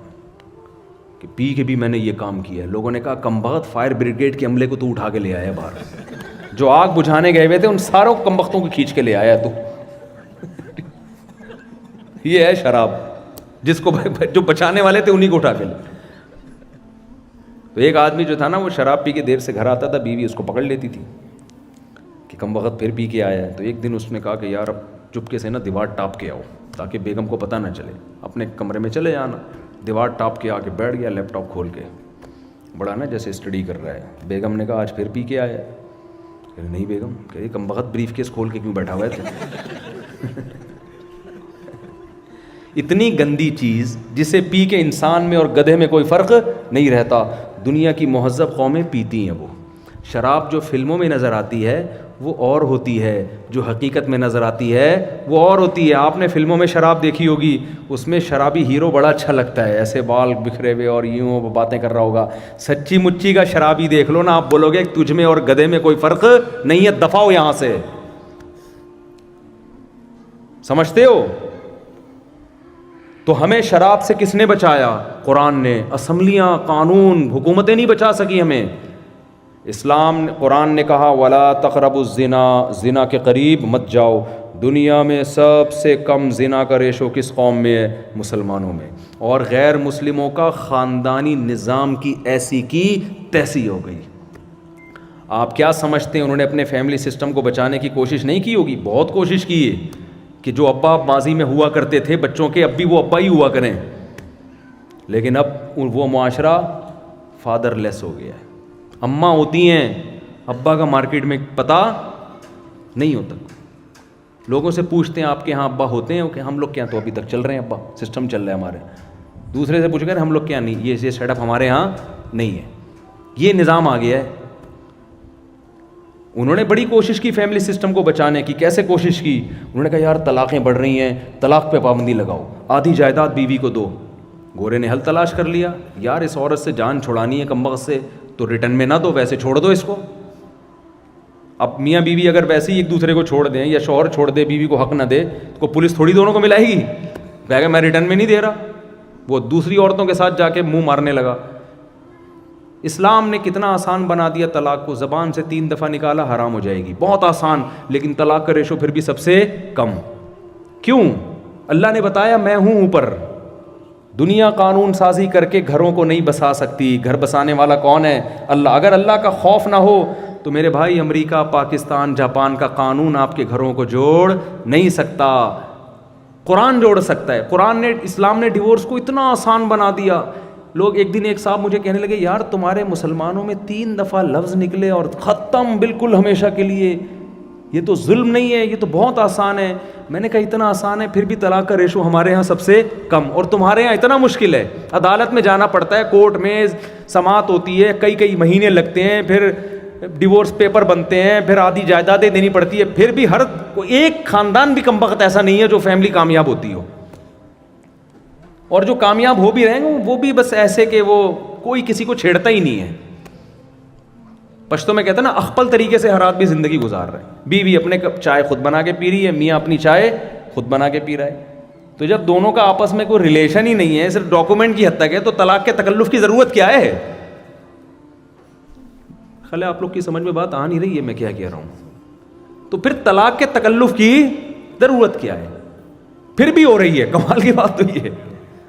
کہ پی کے بھی میں نے یہ کام کیا ہے. لوگوں نے کہا کمبخت فائر بریگیڈ کے عملے کو تو اٹھا کے لے آیا باہر, جو آگ بجھانے گئے ہوئے تھے ان ساروں کمبختوں کو کھینچ کے لے آیا تو. یہ ہے شراب, جس کو جو بچانے والے تھے انہیں کو اٹھا کے لے. تو ایک آدمی جو تھا نا وہ شراب پی کے دیر سے گھر آتا تھا, بیوی اس کو پکڑ لیتی تھی کہ کم وقت پھر پی کے آیا ہے. تو ایک دن اس نے کہا کہ یار اب چپکے سے نا دیوار ٹاپ کے آؤ تاکہ بیگم کو پتہ نہ چلے, اپنے کمرے میں چلے جانا. دیوار ٹاپ کے آ کے بیٹھ گیا, لیپ ٹاپ کھول کے بڑا نا جیسے اسٹڈی کر رہا ہے. بیگم نے کہا آج پھر پی کے آیا ہے؟ کہ نہیں بیگم. کہ کم وقت بریف کیس کھول کے کیوں بیٹھا ہوا ہے؟ اتنی گندی چیز جسے پی کے انسان میں اور گدھے میں کوئی فرق نہیں رہتا. دنیا کی مہذب قومیں پیتی ہیں. وہ شراب جو فلموں میں نظر آتی ہے وہ اور ہوتی ہے, جو حقیقت میں نظر آتی ہے وہ اور ہوتی ہے. آپ نے فلموں میں شراب دیکھی ہوگی, اس میں شرابی ہیرو بڑا اچھا لگتا ہے, ایسے بال بکھرے ہوئے اور یوں باتیں کر رہا ہوگا. سچی مچی کا شرابی دیکھ لو نا, آپ بولو گے تجھ میں اور گدھے میں کوئی فرق نہیں ہے, دفع ہو یہاں سے. سمجھتے ہو؟ تو ہمیں شراب سے کس نے بچایا؟ قرآن نے. اسمبلیاں, قانون, حکومتیں نہیں بچا سکی ہمیں. اسلام قرآن نے کہا ولا تقربوا الزنا, زنا کے قریب مت جاؤ. دنیا میں سب سے کم زنا کا ریشو کس قوم میں ہے؟ مسلمانوں میں. اور غیر مسلموں کا خاندانی نظام کی ایسی کی تیسی ہو گئی. آپ کیا سمجھتے ہیں انہوں نے اپنے فیملی سسٹم کو بچانے کی کوشش نہیں کی ہوگی؟ بہت کوشش کی ہے کہ جو ابا ماضی میں ہوا کرتے تھے بچوں کے, اب بھی وہ ابا ہی ہوا کریں. لیکن اب وہ معاشرہ فادر لیس ہو گیا ہے. اماں ہوتی ہیں, ابا کا مارکیٹ میں پتہ نہیں ہوتا. لوگوں سے پوچھتے ہیں آپ کے ہاں ابا ہوتے ہیں؟ کہ ہم لوگ کیا, تو ابھی تک چل رہے ہیں, ابا سسٹم چل رہا ہے ہمارے. دوسرے سے پوچھ کر ہم لوگ کیا نہیں, یہ سیٹ اپ ہمارے ہاں نہیں ہے. یہ نظام آ گیا ہے. انہوں نے بڑی کوشش کی فیملی سسٹم کو بچانے کی. کیسے کوشش کی؟ انہوں نے کہا یار طلاقیں بڑھ رہی ہیں, طلاق پہ پابندی لگاؤ, آدھی جائیداد بیوی کو دو. گورے نے حل تلاش کر لیا, یار اس عورت سے جان چھڑانی ہے کمبخت سے, تو ریٹرن میں نہ دو, ویسے چھوڑ دو اس کو. اب میاں بیوی اگر ویسے ہی ایک دوسرے کو چھوڑ دیں, یا شوہر چھوڑ دے بیوی کو حق نہ دے, تو پولیس تھوڑی دونوں کو ملائے گی. کہے گا میں ریٹرن میں نہیں دے رہا. وہ دوسری عورتوں کے ساتھ جا کے منہ مارنے لگا. اسلام نے کتنا آسان بنا دیا طلاق کو. زبان سے 3 دفعہ نکالا حرام ہو جائے گی, بہت آسان. لیکن طلاق کا ریشو پھر بھی سب سے کم. کیوں؟ اللہ نے بتایا میں ہوں اوپر. دنیا قانون سازی کر کے گھروں کو نہیں بسا سکتی. گھر بسانے والا کون ہے؟ اللہ. اگر اللہ کا خوف نہ ہو تو میرے بھائی امریکہ, پاکستان, جاپان کا قانون آپ کے گھروں کو جوڑ نہیں سکتا. قرآن جوڑ سکتا ہے. قرآن نے, اسلام نے ڈیورس کو اتنا آسان بنا دیا. لوگ ایک دن ایک صاحب مجھے کہنے لگے یار تمہارے مسلمانوں میں 3 دفعہ لفظ نکلے اور ختم بالکل ہمیشہ کے لیے, یہ تو ظلم نہیں ہے, یہ تو بہت آسان ہے. میں نے کہا اتنا آسان ہے, پھر بھی طلاق کا ریشو ہمارے ہاں سب سے کم, اور تمہارے ہاں اتنا مشکل ہے. عدالت میں جانا پڑتا ہے, کورٹ میں سماعت ہوتی ہے, کئی مہینے لگتے ہیں, پھر ڈیورس پیپر بنتے ہیں, پھر آدھی جائیدادیں دینی پڑتی ہے. پھر بھی ہر ایک خاندان بھی کم وقت ایسا نہیں ہے جو فیملی کامیاب ہوتی ہو. اور جو کامیاب ہو بھی رہے ہیں وہ بھی بس ایسے کہ وہ کوئی کسی کو چھیڑتا ہی نہیں ہے. پشتو میں کہتے ہیں نا اخپل طریقے سے ہر آدمی زندگی گزار رہے ہیں. بیوی اپنے چائے خود بنا کے پی رہی ہے, میاں اپنی چائے خود بنا کے پی رہا ہے. تو جب دونوں کا آپس میں کوئی ریلیشن ہی نہیں ہے, صرف ڈاکومنٹ کی حد تک ہے, تو طلاق کے تکلف کی ضرورت کیا ہے؟ خلے آپ لوگ کی سمجھ میں بات آ نہیں رہی ہے میں کیا کہہ رہا ہوں. تو پھر طلاق کے تکلف کی ضرورت کیا ہے؟ پھر بھی ہو رہی ہے. کمال کی بات تو یہ ہے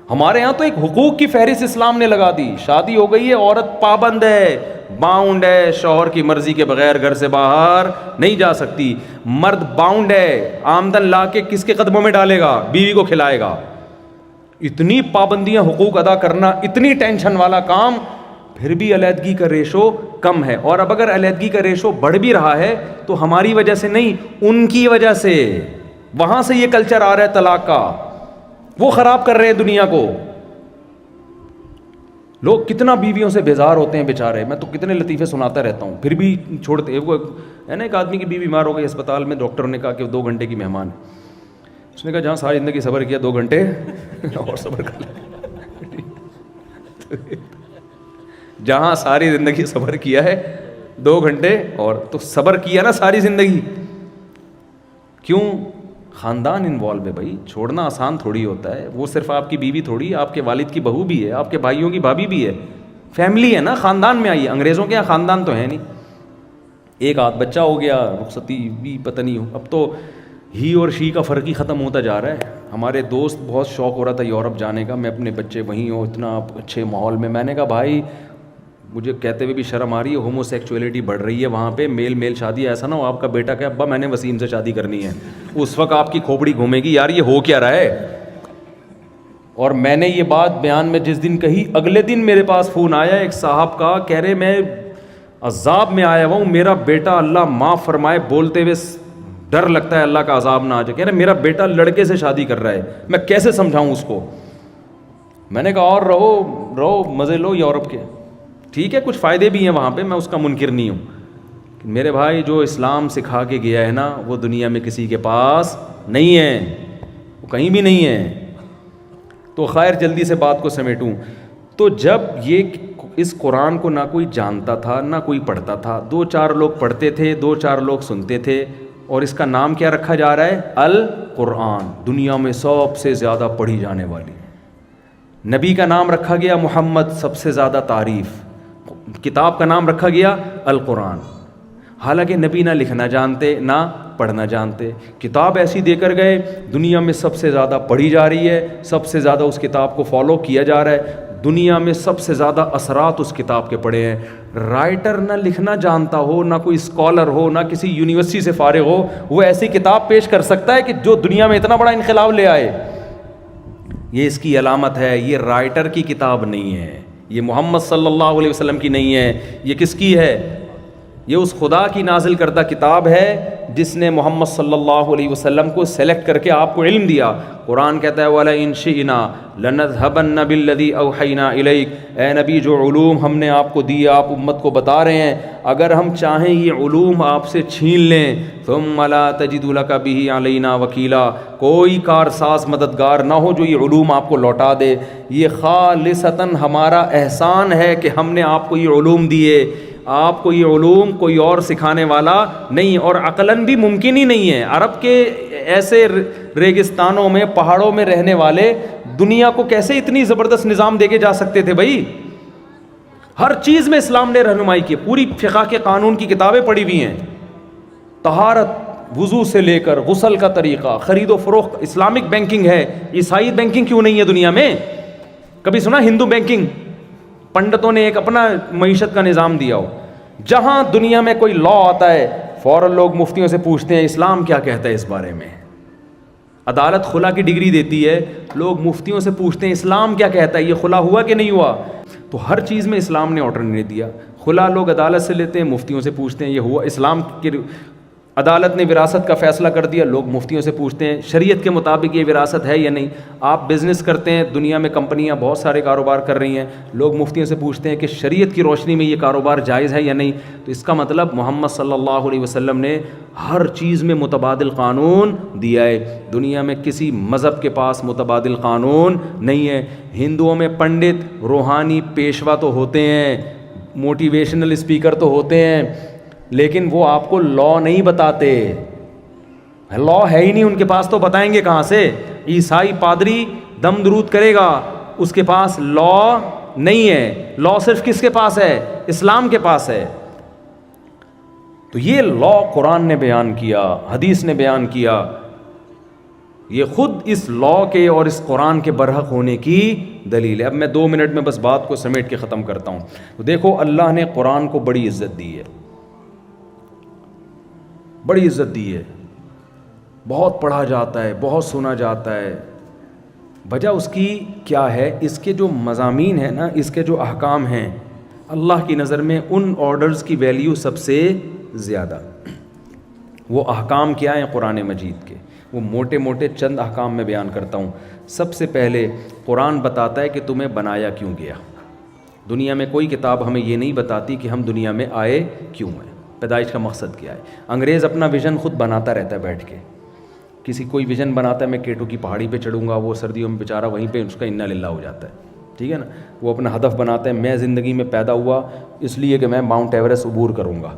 ہمارے ہاں تو ایک حقوق کی فہرست اسلام نے لگا دی. شادی ہو گئی ہے, عورت پابند ہے, باؤنڈ ہے, شوہر کی مرضی کے بغیر گھر سے باہر نہیں جا سکتی. مرد باؤنڈ ہے, آمدن لا کے کس کے قدموں میں ڈالے گا؟ بیوی کو کھلائے گا. اتنی پابندیاں, حقوق ادا کرنا اتنی ٹینشن والا کام, پھر بھی علیحدگی کا ریشو کم ہے. اور اب اگر علیحدگی کا ریشو بڑھ بھی رہا ہے تو ہماری وجہ سے نہیں, ان کی وجہ سے. وہاں سے یہ کلچر آ رہا ہے طلاق کا. وہ خراب کر رہے ہیں دنیا کو. لوگ کتنا بیویوں سے بیزار ہوتے ہیں بیچارے, میں تو کتنے لطیفے سناتا رہتا ہوں, پھر بھی چھوڑتے. وہ ہے نا ایک آدمی کی بیوی بیمار ہو گئی اسپتال میں, ڈاکٹر نے کہا کہ 2 گھنٹے کی مہمان ہے. اس نے کہا جہاں ساری زندگی صبر کیا 2 گھنٹے اور صبر کر لیں. جہاں ساری زندگی صبر کیا ہے 2 گھنٹے اور تو صبر کیا نا ساری زندگی. کیوں؟ خاندان انوالو ہے بھائی, چھوڑنا آسان تھوڑی ہوتا ہے. وہ صرف آپ کی بیوی تھوڑی, آپ کے والد کی بہو بھی ہے, آپ کے بھائیوں کی بھابھی بھی ہے, فیملی ہے نا, خاندان میں آئی ہے. انگریزوں کے یہاں خاندان تو ہے نہیں, ایک آدھ بچہ ہو گیا, رخصتی بھی پتہ نہیں ہو. اب تو ہی اور شی کا فرق ہی ختم ہوتا جا رہا ہے. ہمارے دوست بہت شوق ہو رہا تھا یورپ جانے کا, میں اپنے بچے وہیں ہوں اتنا اچھے ماحول میں نے کہا بھائی مجھے کہتے ہوئے بھی شرم آ رہی ہے, ہومو سیکچولیٹی بڑھ رہی ہے وہاں پہ, میل شادی. ایسا نہ ہو آپ کا بیٹا کہ ابا میں نے وسیم سے شادی کرنی ہے, اس وقت آپ کی کھوپڑی گھومے گی یار یہ ہو کیا رہا ہے. اور میں نے یہ بات بیان میں جس دن کہی, اگلے دن میرے پاس فون آیا ایک صاحب کا, کہہ رہے میں عذاب میں آیا ہوا ہوں, میرا بیٹا اللہ معاف فرمائے, بولتے ہوئے ڈر لگتا ہے اللہ کا عذاب نہ آ جائے. کہہ رہے میرا بیٹا لڑکے سے شادی کر رہا ہے, میں کیسے سمجھاؤں اس کو. میں نے کہا اور رہو مزے لو یورپ کے, ٹھیک ہے کچھ فائدے بھی ہیں وہاں پہ, میں اس کا منکر نہیں ہوں. میرے بھائی جو اسلام سکھا کے گیا ہے نا وہ دنیا میں کسی کے پاس نہیں ہے, وہ کہیں بھی نہیں ہے. تو خیر جلدی سے بات کو سمیٹوں. تو جب یہ اس قرآن کو نہ کوئی جانتا تھا نہ کوئی پڑھتا تھا, 2-4 لوگ پڑھتے تھے, 2-4 لوگ سنتے تھے, اور اس کا نام کیا رکھا جا رہا ہے؟ القرآن. دنیا میں سب سے زیادہ پڑھی جانے والی. نبی کا نام رکھا گیا محمد, سب سے زیادہ تعریف. کتاب کا نام رکھا گیا القرآن. حالانکہ نبی نہ لکھنا جانتے نہ پڑھنا جانتے, کتاب ایسی دے کر گئے, دنیا میں سب سے زیادہ پڑھی جا رہی ہے, سب سے زیادہ اس کتاب کو فالو کیا جا رہا ہے, دنیا میں سب سے زیادہ اثرات اس کتاب کے پڑے ہیں. رائٹر نہ لکھنا جانتا ہو, نہ کوئی اسکالر ہو, نہ کسی یونیورسٹی سے فارغ ہو, وہ ایسی کتاب پیش کر سکتا ہے کہ جو دنیا میں اتنا بڑا انقلاب لے آئے. یہ اس کی علامت ہے, یہ رائٹر کی کتاب نہیں ہے, یہ محمد صلی اللہ علیہ وسلم کی نہیں ہے. یہ کس کی ہے؟ یہ اس خدا کی نازل کردہ کتاب ہے جس نے محمد صلی اللہ علیہ وسلم کو سلیکٹ کر کے آپ کو علم دیا. قرآن کہتا ہے وَلَئِن شِئْنَا لَنَذْهَبَنَّ بِالَّذِي أَوْحَيْنَا إِلَيْكَ. اے نبی جو علوم ہم نے آپ کو دیے آپ امت کو بتا رہے ہیں, اگر ہم چاہیں یہ علوم آپ سے چھین لیں, ثُمَّ لَا تَجِدُ لَكَ بِهِ عَلَيْنَا وَكِيلًا, کوئی کارساز مددگار نہ ہو جو یہ علوم آپ کو لوٹا دے. یہ خالصتاً ہمارا احسان ہے کہ ہم نے آپ کو یہ علوم دیے. آپ کو یہ علوم کوئی اور سکھانے والا نہیں, اور عقلاً بھی ممکن ہی نہیں ہے. عرب کے ایسے ریگستانوں میں پہاڑوں میں رہنے والے دنیا کو کیسے اتنی زبردست نظام دے کے جا سکتے تھے بھائی؟ ہر چیز میں اسلام نے رہنمائی کی, پوری فقہ کے قانون کی کتابیں پڑھی ہوئی ہیں, طہارت وضو سے لے کر غسل کا طریقہ, خرید و فروخت, اسلامک بینکنگ ہے. عیسائی بینکنگ کیوں نہیں ہے دنیا میں؟ کبھی سنا ہندو بینکنگ؟ پنڈتوں نے ایک اپنا معیشت کا نظام دیا ہو. جہاں دنیا میں کوئی لا آتا ہے فوراً لوگ مفتیوں سے پوچھتے ہیں اسلام کیا کہتا ہے اس بارے میں. عدالت خلا کی ڈگری دیتی ہے, لوگ مفتیوں سے پوچھتے ہیں اسلام کیا کہتا ہے, یہ خلا ہوا کہ نہیں ہوا. تو ہر چیز میں اسلام نے آرڈر نہیں دیا. خلا لوگ عدالت سے لیتے ہیں, مفتیوں سے پوچھتے ہیں یہ ہوا. اسلام کی عدالت نے وراثت کا فیصلہ کر دیا, لوگ مفتیوں سے پوچھتے ہیں شریعت کے مطابق یہ وراثت ہے یا نہیں. آپ بزنس کرتے ہیں, دنیا میں کمپنیاں بہت سارے کاروبار کر رہی ہیں, لوگ مفتیوں سے پوچھتے ہیں کہ شریعت کی روشنی میں یہ کاروبار جائز ہے یا نہیں. تو اس کا مطلب محمد صلی اللہ علیہ وسلم نے ہر چیز میں متبادل قانون دیا ہے. دنیا میں کسی مذہب کے پاس متبادل قانون نہیں ہے. ہندوؤں میں پنڈت روحانی پیشوا تو ہوتے ہیں, موٹیویشنل اسپیکر تو ہوتے ہیں, لیکن وہ آپ کو لا نہیں بتاتے. لا ہے ہی نہیں ان کے پاس, تو بتائیں گے کہاں سے؟ عیسائی پادری دم درود کرے گا, اس کے پاس لا نہیں ہے. لا صرف کس کے پاس ہے؟ اسلام کے پاس ہے. تو یہ لا قرآن نے بیان کیا, حدیث نے بیان کیا. یہ خود اس لا کے اور اس قرآن کے برحق ہونے کی دلیل ہے. اب میں 2 منٹ میں بس بات کو سمیٹ کے ختم کرتا ہوں. تو دیکھو اللہ نے قرآن کو بڑی عزت دی ہے, بڑی عزت دی ہے. بہت پڑھا جاتا ہے, بہت سنا جاتا ہے. وجہ اس کی کیا ہے؟ اس کے جو مضامین ہیں نا, اس کے جو احکام ہیں, اللہ کی نظر میں ان آرڈرز کی ویلیو سب سے زیادہ. وہ احکام کیا ہیں قرآن مجید کے؟ وہ موٹے موٹے چند احکام میں بیان کرتا ہوں. سب سے پہلے قرآن بتاتا ہے کہ تمہیں بنایا کیوں گیا. دنیا میں کوئی کتاب ہمیں یہ نہیں بتاتی کہ ہم دنیا میں آئے کیوں ہیں, پیدائش کا مقصد کیا ہے. انگریز اپنا ویژن خود بناتا رہتا ہے بیٹھ کے. کسی کوئی ویژن بناتا ہے میں کیٹو کی پہاڑی پہ چڑھوں گا, وہ سردیوں میں بیچارہ وہیں پہ اس کا انا للہ ہو جاتا ہے, ٹھیک ہے نا. وہ اپنا ہدف بناتا ہے, میں زندگی میں پیدا ہوا اس لیے کہ میں ماؤنٹ ایوریسٹ عبور کروں گا.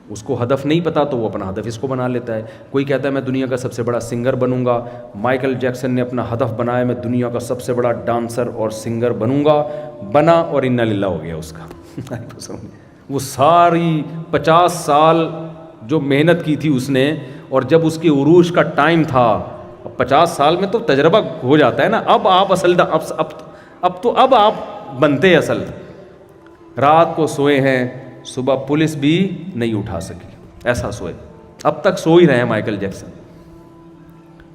اس کو ہدف نہیں پتا تو وہ اپنا ہدف اس کو بنا لیتا ہے. کوئی کہتا ہے میں دنیا کا سب سے بڑا سنگر بنوں گا. مائیکل جیکسن نے اپنا ہدف بنایا میں دنیا کا سب سے بڑا ڈانسر اور سنگر بنوں گا, بنا اور انا للہ ہو گیا اس کا. وہ ساری 50 سال جو محنت کی تھی اس نے, اور جب اس کے عروج کا ٹائم تھا, 50 سال میں تو تجربہ ہو جاتا ہے نا. اب آپ اصل اب آپ بنتے اصل. رات کو سوئے ہیں, صبح پولیس بھی نہیں اٹھا سکی, ایسا سوئے. اب تک سو ہی رہے ہیں مائیکل جیکسن.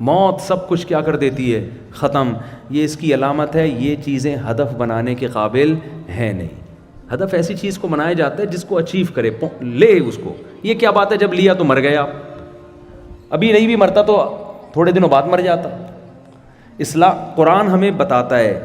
موت سب کچھ کیا کر دیتی ہے, ختم. یہ اس کی علامت ہے, یہ چیزیں ہدف بنانے کے قابل ہیں نہیں. ہدف ایسی چیز کو بنایا جاتا ہے جس کو اچیو کرے, لے اس کو. یہ کیا بات ہے جب لیا تو مر گیا, ابھی نہیں بھی مرتا تو تھوڑے دنوں بعد مر جاتا. قرآن ہمیں بتاتا ہے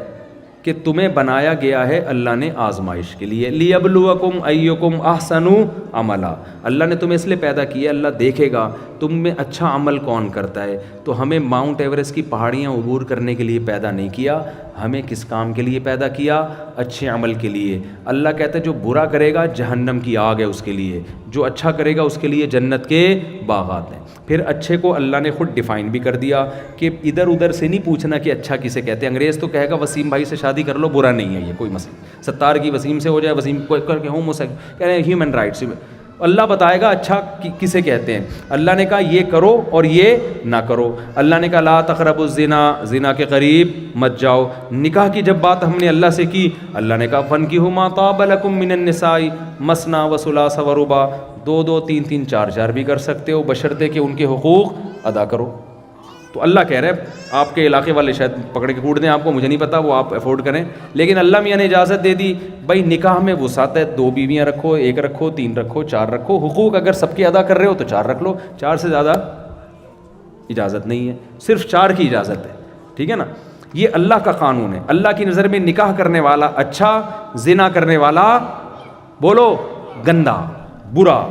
کہ تمہیں بنایا گیا ہے اللہ نے آزمائش کے لیے. لیبلوکم ایکم احسن عملا. اللہ نے تمہیں اس لیے پیدا کیا, اللہ دیکھے گا تم میں اچھا عمل کون کرتا ہے. تو ہمیں ماؤنٹ ایوریسٹ کی پہاڑیاں عبور کرنے کے لیے پیدا نہیں کیا, ہمیں کس کام کے لیے پیدا کیا, اچھے عمل کے لیے. اللہ کہتا ہے جو برا کرے گا جہنم کی آگ ہے اس کے لیے, جو اچھا کرے گا اس کے لیے جنت کے باغات ہیں. پھر اچھے کو اللہ نے خود ڈیفائن بھی کر دیا کہ ادھر ادھر سے نہیں پوچھنا کہ اچھا کسے کہتے ہیں. انگریز تو کہے گا وسیم بھائی سے شادی کر لو, برا نہیں ہے یہ کوئی مسئلہ. ستار کی وسیم سے ہو جائے, وسیم کو کر کے کہہ رہے ہیں ہیومن رائٹس. اللہ بتائے گا اچھا کسے کہتے ہیں. اللہ نے کہا یہ کرو اور یہ نہ کرو. اللہ نے کہا لا تقربوا الزنا, زنا کے قریب مت جاؤ. نکاح کی جب بات ہم نے اللہ سے کی, اللہ نے کہا فانکحوا ما طاب لکم من النساء مثنی وثلاث ورباع. 2 2 3 3 4 4 بھی کر سکتے ہو, بشرطے کہ ان کے حقوق ادا کرو. تو اللہ کہہ رہے ہیں, آپ کے علاقے والے شاید پکڑ کے کوٹ دیں آپ کو, مجھے نہیں پتا, وہ آپ افورڈ کریں, لیکن اللہ میاں نے اجازت دے دی. بھائی نکاح میں وسعت ہے, 2 بیویاں رکھو, 1 رکھو, 3 رکھو, 4 رکھو. حقوق اگر سب کے ادا کر رہے ہو تو 4 رکھ لو, 4 سے زیادہ اجازت نہیں ہے, صرف 4 کی اجازت ہے, ٹھیک ہے نا. یہ اللہ کا قانون ہے. اللہ کی نظر میں نکاح کرنے والا اچھا, زنا کرنے والا بولو گندا, برا.